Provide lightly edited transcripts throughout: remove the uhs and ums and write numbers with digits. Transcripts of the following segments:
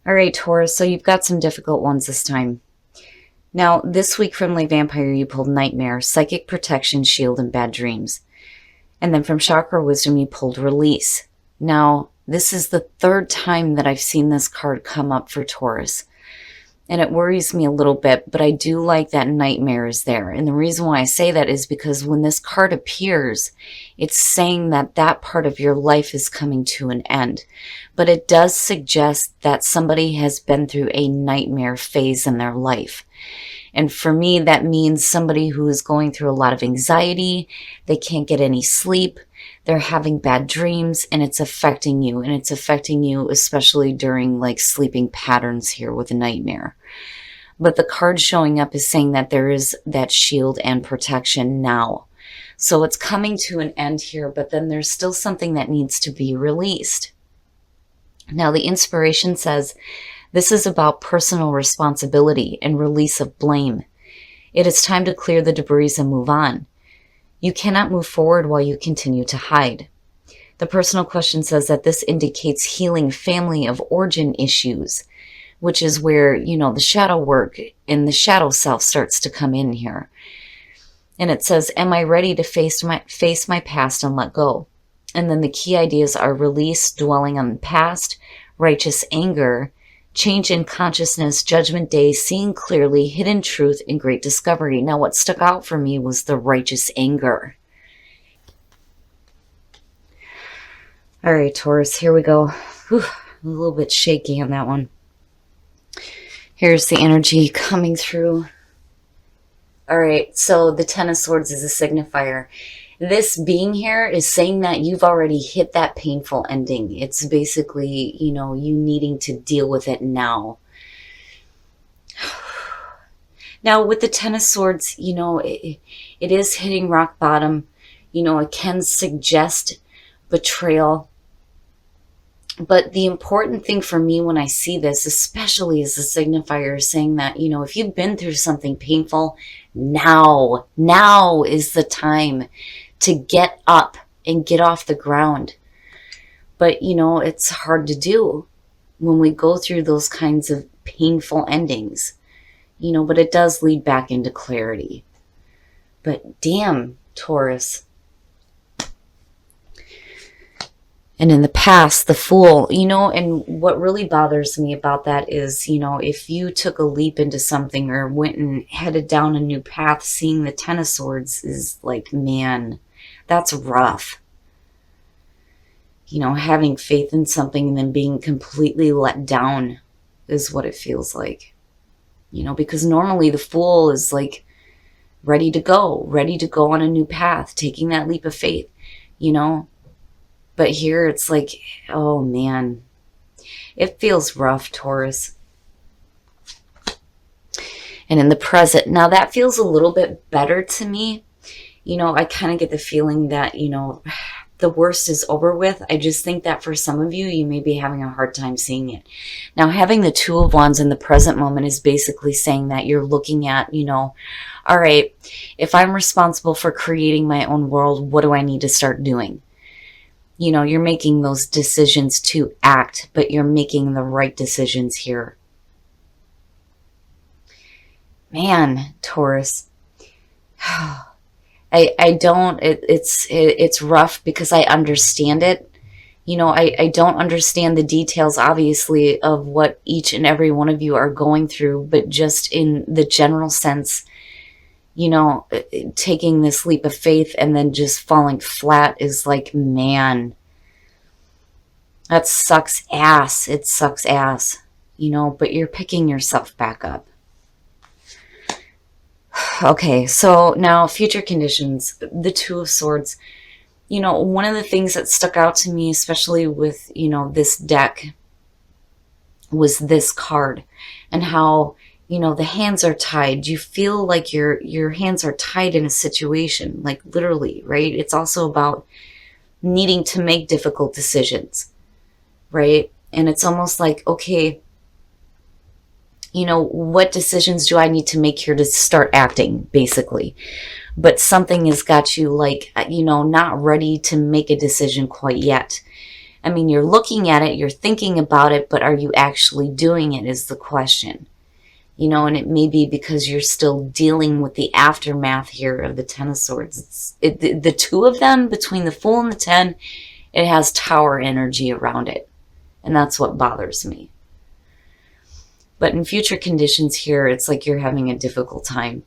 All right, Taurus, so you've got some difficult ones this time. Now, this week from Lay Vampire, you pulled Nightmare, Psychic Protection, Shield, and Bad Dreams. And then from Chakra Wisdom, you pulled Release. Now, this is the third time that I've seen this card come up for Taurus. And it worries me a little bit, but I do like that Nightmare is there. And the reason why I say that is because when this card appears, it's saying that that part of your life is coming to an end. But it does suggest that somebody has been through a nightmare phase in their life. And for me, that means somebody who is going through a lot of anxiety, they can't get any sleep, they're having bad dreams, and it's affecting you. And it's affecting you especially during like sleeping patterns here with a nightmare. But the card showing up is saying that there is that shield and protection now. So it's coming to an end here, but then there's still something that needs to be released. Now the inspiration says, this is about personal responsibility and release of blame. It is time to clear the debris and move on. You cannot move forward while you continue to hide. The personal question says that this indicates healing family of origin issues, which is where, the shadow work and the shadow self starts to come in here. And it says, am I ready to face my past and let go? And then the key ideas are release, dwelling on the past, righteous anger, change in consciousness, judgment day, seeing clearly, hidden truth, and great discovery. Now, what stuck out for me was the righteous anger. All right, Taurus, here we go. Whew, a little bit shaky on that one. Here's the energy coming through. All right, so the Ten of Swords is a signifier. This being here is saying that you've already hit that painful ending. It's basically, you needing to deal with it now. Now, with the Ten of Swords, it is hitting rock bottom. It can suggest betrayal. But the important thing for me when I see this, especially as a signifier, is saying that, if you've been through something painful, now is the time to get up and get off the ground. But, it's hard to do when we go through those kinds of painful endings, but it does lead back into clarity. But damn, Taurus. And in the past, the Fool, and what really bothers me about that is, if you took a leap into something or went and headed down a new path, seeing the Ten of Swords is like, man, that's rough. Having faith in something and then being completely let down is what it feels like. Because normally the Fool is like ready to go on a new path, taking that leap of faith, But here it's like, oh man, it feels rough, Taurus. And in the present, now that feels a little bit better to me. I kind of get the feeling that, the worst is over with. I just think that for some of you, you may be having a hard time seeing it. Now, having the Two of Wands in the present moment is basically saying that you're looking at, all right, if I'm responsible for creating my own world, what do I need to start doing? You're making those decisions to act, but you're making the right decisions here. Man, Taurus. I don't, it's rough because I understand it. I don't understand the details, obviously, of what each and every one of you are going through, but just in the general sense, taking this leap of faith and then just falling flat is like, man, that sucks ass. It sucks ass, but you're picking yourself back up. Okay, so now future conditions, the Two of Swords. One of the things that stuck out to me, especially with, this deck, was this card and how, the hands are tied. You feel like your hands are tied in a situation, like literally, right? It's also about needing to make difficult decisions, right? And it's almost like, okay, what decisions do I need to make here to start acting, basically? But something has got you like, not ready to make a decision quite yet. I mean, you're looking at it, you're thinking about it, but are you actually doing it is the question. And it may be because you're still dealing with the aftermath here of the Ten of Swords. The two of them, between the Fool and the Ten, it has Tower energy around it. And that's what bothers me. But in future conditions here, it's like you're having a difficult time.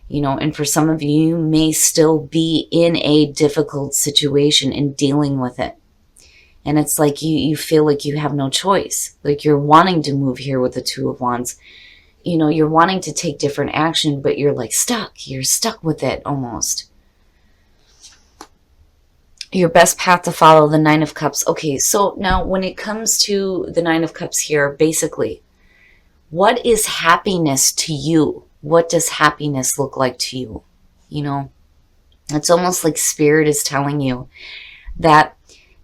And for some of you, you may still be in a difficult situation and dealing with it. And it's like you feel like you have no choice. Like you're wanting to move here with the Two of Wands. You're wanting to take different action, but you're like stuck. You're stuck with it almost. Your best path to follow, the Nine of Cups. Okay, so now when it comes to the Nine of Cups here, basically, what is happiness to you? What does happiness look like to you? It's almost like Spirit is telling you that,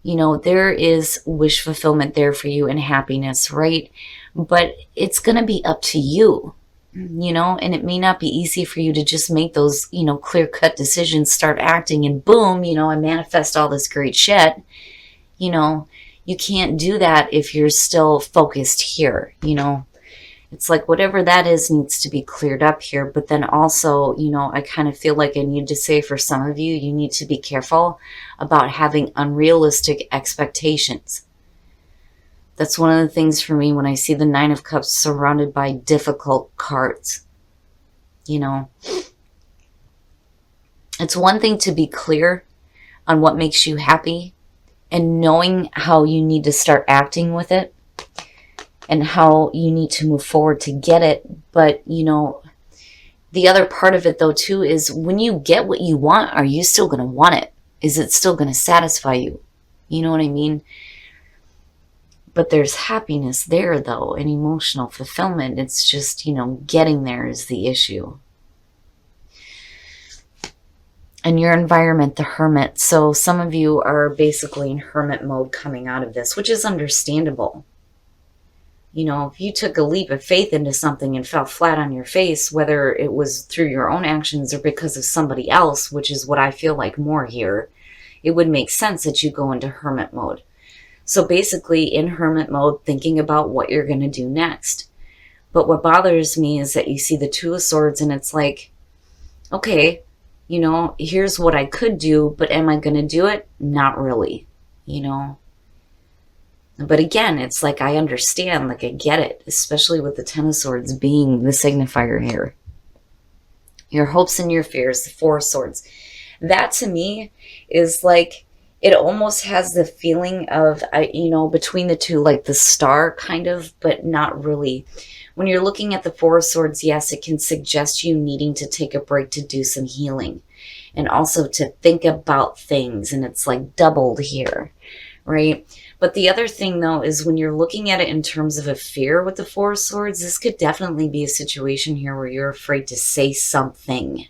there is wish fulfillment there for you and happiness, right? But it's going to be up to you, and it may not be easy for you to just make those, clear-cut decisions, start acting, and boom, I manifest all this great shit. You can't do that if you're still focused here, It's like whatever that is needs to be cleared up here. But then also, I kind of feel like I need to say for some of you, you need to be careful about having unrealistic expectations. That's one of the things for me when I see the Nine of Cups surrounded by difficult cards. It's one thing to be clear on what makes you happy and knowing how you need to start acting with it and how you need to move forward to get it. But, the other part of it, though, too, is when you get what you want, are you still going to want it? Is it still going to satisfy you? You know what I mean? But there's happiness there, though, and emotional fulfillment. It's just, getting there is the issue. And your environment, the Hermit. So some of you are basically in hermit mode coming out of this, which is understandable. If you took a leap of faith into something and fell flat on your face, whether it was through your own actions or because of somebody else, which is what I feel like more here, it would make sense that you go into hermit mode. So basically in hermit mode, thinking about what you're going to do next. But what bothers me is that you see the Two of Swords and it's like, okay, here's what I could do, but am I going to do it? Not really, But again, it's like I understand, like I get it, especially with the Ten of Swords being the signifier here. Your hopes and your fears, the Four of Swords. That to me is like, it almost has the feeling of, between the two, like the star kind of, but not really. When you're looking at the Four of Swords, yes, it can suggest you needing to take a break to do some healing and also to think about things. And it's like doubled here, right? But the other thing, though, is when you're looking at it in terms of a fear with the Four of Swords, this could definitely be a situation here where you're afraid to say something.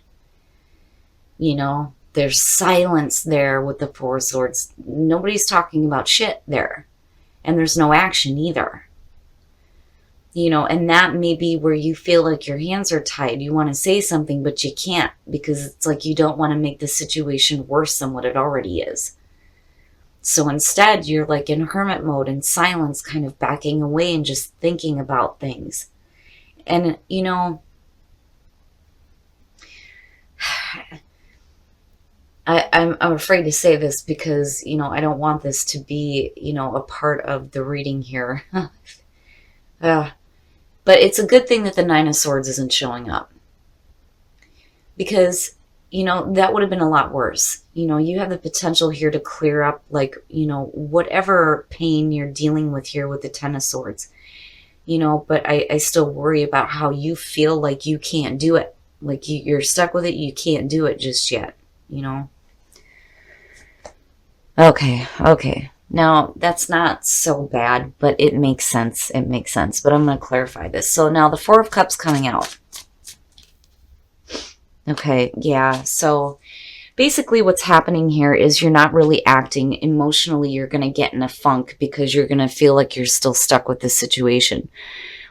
There's silence there with the Four of Swords. Nobody's talking about shit there. And there's no action either. And that may be where you feel like your hands are tied. You want to say something, but you can't because it's like you don't want to make the situation worse than what it already is. So instead, you're like in hermit mode in silence, kind of backing away and just thinking about things. And, I'm afraid to say this because, I don't want this to be, a part of the reading here. But it's a good thing that the Nine of Swords isn't showing up. Because, that would have been a lot worse. You have the potential here to clear up, like, whatever pain you're dealing with here with the Ten of Swords. But I still worry about how you feel like you can't do it. Like you're stuck with it, you can't do it just yet, Okay. Now, that's not so bad, but it makes sense. It makes sense. But I'm going to clarify this. So now the Four of Cups coming out. Okay, yeah. So basically what's happening here is you're not really acting. Emotionally, you're going to get in a funk because you're going to feel like you're still stuck with this situation.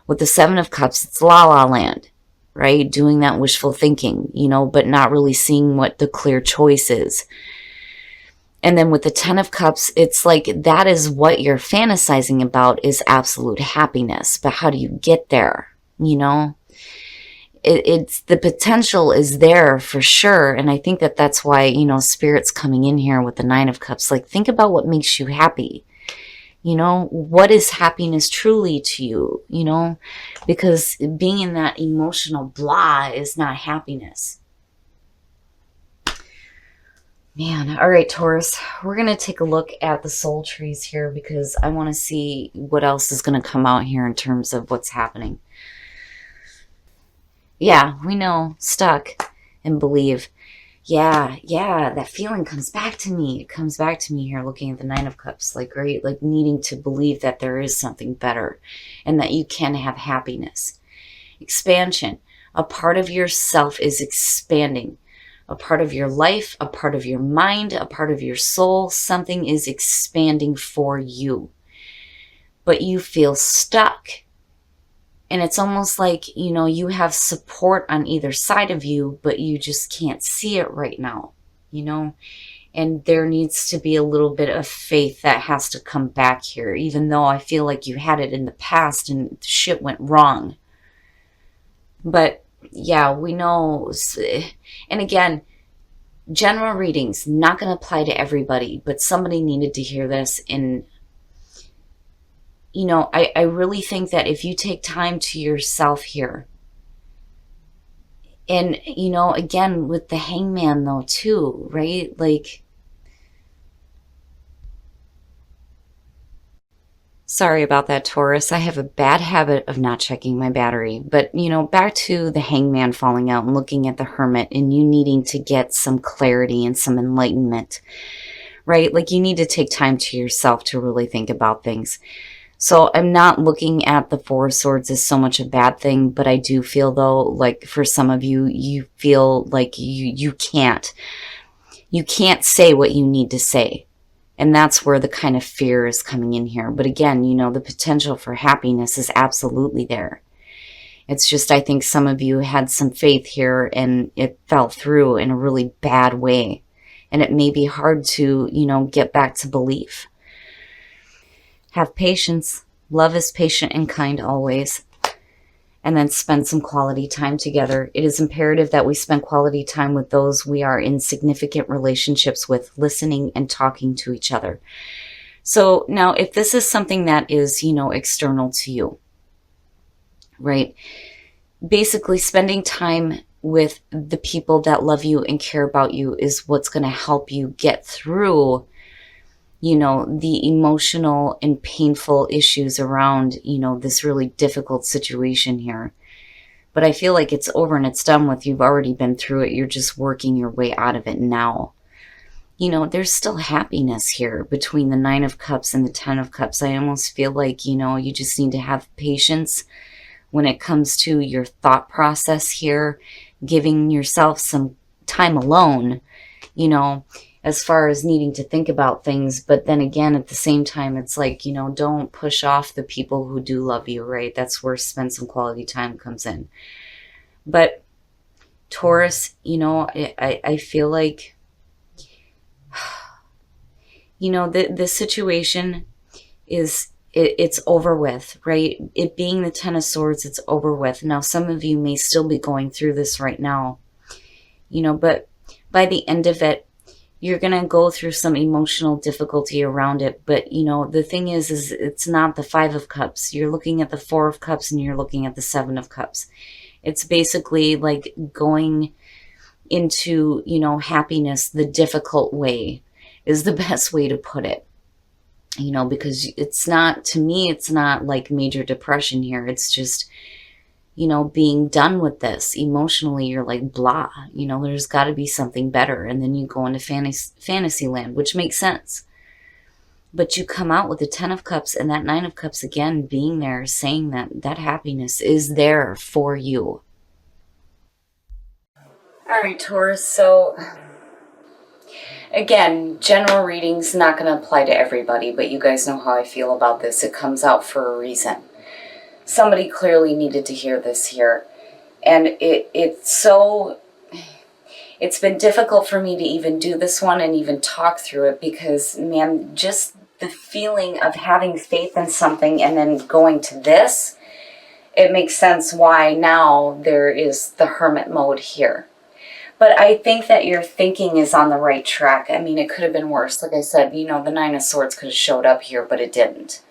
With the Seven of Cups, it's la la land, right? Doing that wishful thinking, but not really seeing what the clear choice is. And then with the Ten of Cups, it's like that is what you're fantasizing about, is absolute happiness. But how do you get there? You know, it's the potential is there for sure. And I think that that's why, you know, Spirit's coming in here with the Nine of Cups. Like, think about what makes you happy. You know, what is happiness truly to you? You know, because being in that emotional blah is not happiness. Man, all right, Taurus, we're going to take a look at the soul trees here because I want to see what else is going to come out here in terms of what's happening. Yeah, we know, stuck and believe. Yeah, that feeling comes back to me. It comes back to me here looking at the Nine of Cups, like, right, like needing to believe that there is something better and that you can have happiness. Expansion. A part of yourself is expanding. A part of your life, a part of your mind, a part of your soul, something is expanding for you. But you feel stuck. And it's almost like, you know, you have support on either side of you, but you just can't see it right now, you know? And there needs to be a little bit of faith that has to come back here, even though I feel like you had it in the past and shit went wrong. But yeah, we know. And again, general readings, not going to apply to everybody, but somebody needed to hear this. And, you know, I really think that if you take time to yourself here, and, you know, again, with the Hangman though, too, right? Like, sorry about that, Taurus. I have a bad habit of not checking my battery. But, you know, back to the Hangman falling out and looking at the Hermit and you needing to get some clarity and some enlightenment, right? Like, you need to take time to yourself to really think about things. So I'm not looking at the Four of Swords as so much a bad thing, but I do feel, though, like for some of you, you feel like you can't say what you need to say. And that's where the kind of fear is coming in here. But again, you know, the potential for happiness is absolutely there. It's just, I think some of you had some faith here and it fell through in a really bad way. And it may be hard to, you know, get back to belief. Have patience. Love is patient and kind always. And then spend some quality time together. It is imperative that we spend quality time with those we are in significant relationships with, listening and talking to each other. So now, if this is something that is, you know, external to you, right? Basically, spending time with the people that love you and care about you is what's going to help you get through, you know, the emotional and painful issues around, you know, this really difficult situation here. But I feel like it's over and it's done with. You've already been through it. You're just working your way out of it now. You know, there's still happiness here between the Nine of Cups and the Ten of Cups. I almost feel like, you know, you just need to have patience when it comes to your thought process here, giving yourself some time alone, you know, as far as needing to think about things. But then again, at the same time, it's like, you know, don't push off the people who do love you, right? That's where spend some quality time comes in. But Taurus, you know, I feel like, you know, the situation is, it's over with, right? It being the Ten of Swords, it's over with. Now, some of you may still be going through this right now, you know, but by the end of it, you're going to go through some emotional difficulty around it. But, you know, the thing is it's not the Five of Cups. You're looking at the Four of Cups and you're looking at the Seven of Cups. It's basically like going into, you know, happiness the difficult way is the best way to put it. You know, because it's not, to me, it's not like major depression here. It's just, you know, being done with this. Emotionally, you're like, blah, you know, there's got to be something better. And then you go into fantasy land, which makes sense. But you come out with the Ten of Cups and that Nine of Cups again being there, saying that happiness is there for you. All right, Taurus. So again, general readings not going to apply to everybody, but you guys know how I feel about this. It comes out for a reason. Somebody clearly needed to hear this here. And it's It's been difficult for me to even do this one and even talk through it because, man, just the feeling of having faith in something and then going to this, it makes sense why now there is the hermit mode here. But I think that your thinking is on the right track. I mean, it could have been worse. Like I said, the Nine of Swords could have showed up here, but it didn't.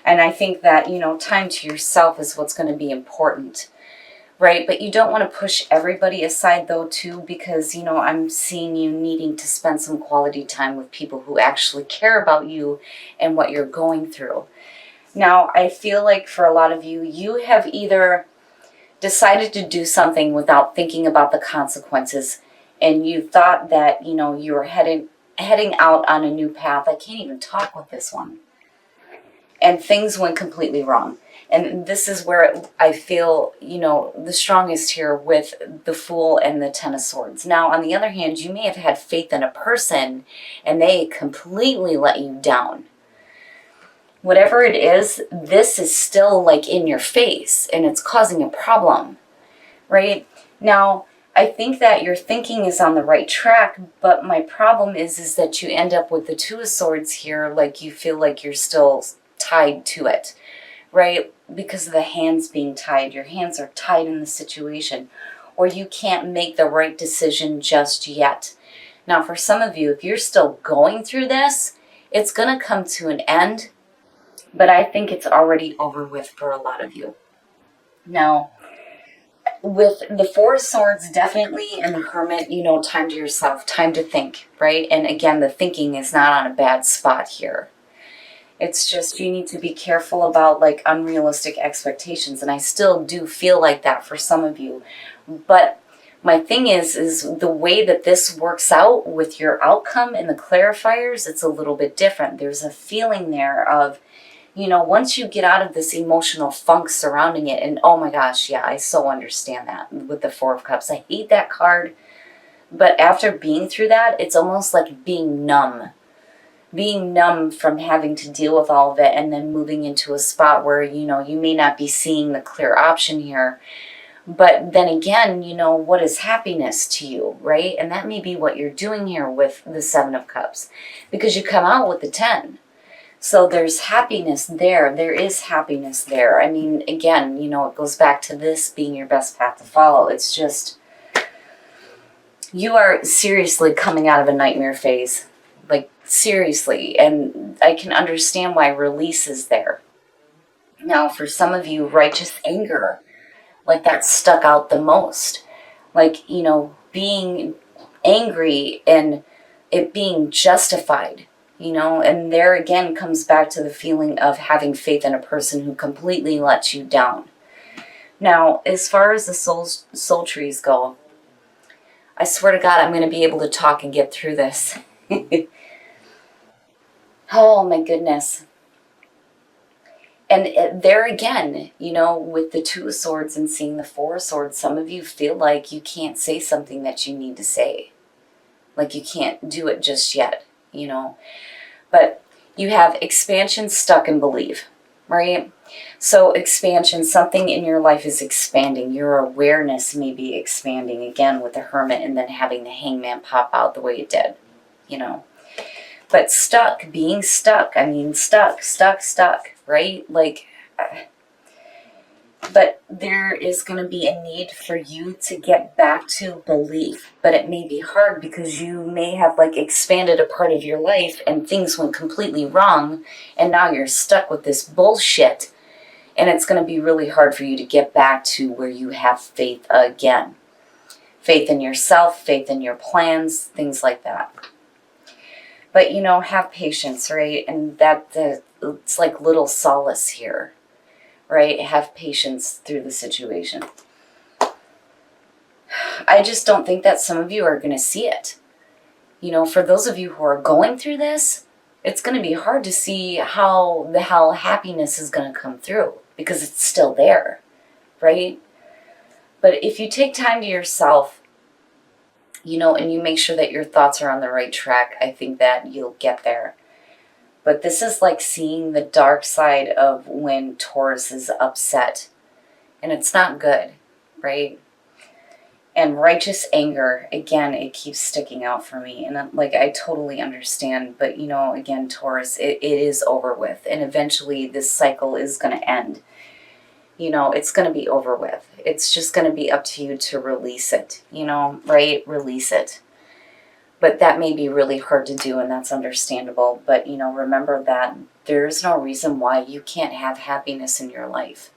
And I think that, time to yourself is what's going to be important, right? But you don't want to push everybody aside, though, too, because, I'm seeing you needing to spend some quality time with people who actually care about you and what you're going through. Now, I feel like for a lot of you, you have either decided to do something without thinking about the consequences, and you thought that, you were heading out on a new path. I can't even talk with this one. And things went completely wrong. And this is where I feel, the strongest here with the Fool and the Ten of Swords. Now, on the other hand, you may have had faith in a person and they completely let you down. Whatever it is, this is still like in your face and it's causing a problem, right? Now, I think that your thinking is on the right track, but my problem is that you end up with the Two of Swords here, like you feel like you're still tied to it, right? Because of the hands being tied. Your hands are tied in the situation, or you can't make the right decision just yet. Now, for some of you, if you're still going through this, it's going to come to an end, but I think it's already over with for a lot of you. Now, with the Four of Swords, definitely, and the Hermit, time to yourself, time to think, right? And again, the thinking is not on a bad spot here. It's just you need to be careful about like unrealistic expectations. And I still do feel like that for some of you. But my thing is the way that this works out with your outcome in the clarifiers, it's a little bit different. There's a feeling there of, once you get out of this emotional funk surrounding it, and oh my gosh, yeah, I so understand that with the Four of Cups. I hate that card. But after being through that, it's almost like being numb. Being numb from having to deal with all of it and then moving into a spot where, you may not be seeing the clear option here. But then again, what is happiness to you, right? And that may be what you're doing here with the Seven of Cups, because you come out with the 10. So there's happiness there. There is happiness there. I mean, again, it goes back to this being your best path to follow. It's just, you are seriously coming out of a nightmare phase. Like, seriously. And I can understand why release is there. Now, for some of you, righteous anger, like that stuck out the most. Like, being angry and it being justified, and there again comes back to the feeling of having faith in a person who completely lets you down. Now, as far as the soul trees go, I swear to God, I'm going to be able to talk and get through this. Oh my goodness. And there again, with the Two of Swords and seeing the Four of Swords, some of you feel like you can't say something that you need to say. Like you can't do it just yet, But you have expansion, stuck, and believe, right? So expansion, something in your life is expanding. Your awareness may be expanding, again, with the Hermit and then having the Hangman pop out the way it did, But stuck, being stuck, stuck, right? Like, but there is going to be a need for you to get back to belief. But it may be hard because you may have like expanded a part of your life and things went completely wrong. And now you're stuck with this bullshit. And it's going to be really hard for you to get back to where you have faith again. Faith in yourself, faith in your plans, things like that. But, have patience, right? And it's like little solace here, right? Have patience through the situation. I just don't think that some of you are going to see it. For those of you who are going through this, it's going to be hard to see how the hell happiness is going to come through because it's still there, right? But if you take time to yourself, and you make sure that your thoughts are on the right track, I think that you'll get there. But this is like seeing the dark side of when Taurus is upset. And it's not good, right? And righteous anger, again, it keeps sticking out for me. And like, I totally understand. But, you know, again, Taurus, it is over with. And eventually this cycle is going to end. You know, it's going to be over with. It's just going to be up to you to release it, you know, right? Release it. But that may be really hard to do, and that's understandable. But, you know, remember that there's no reason why you can't have happiness in your life.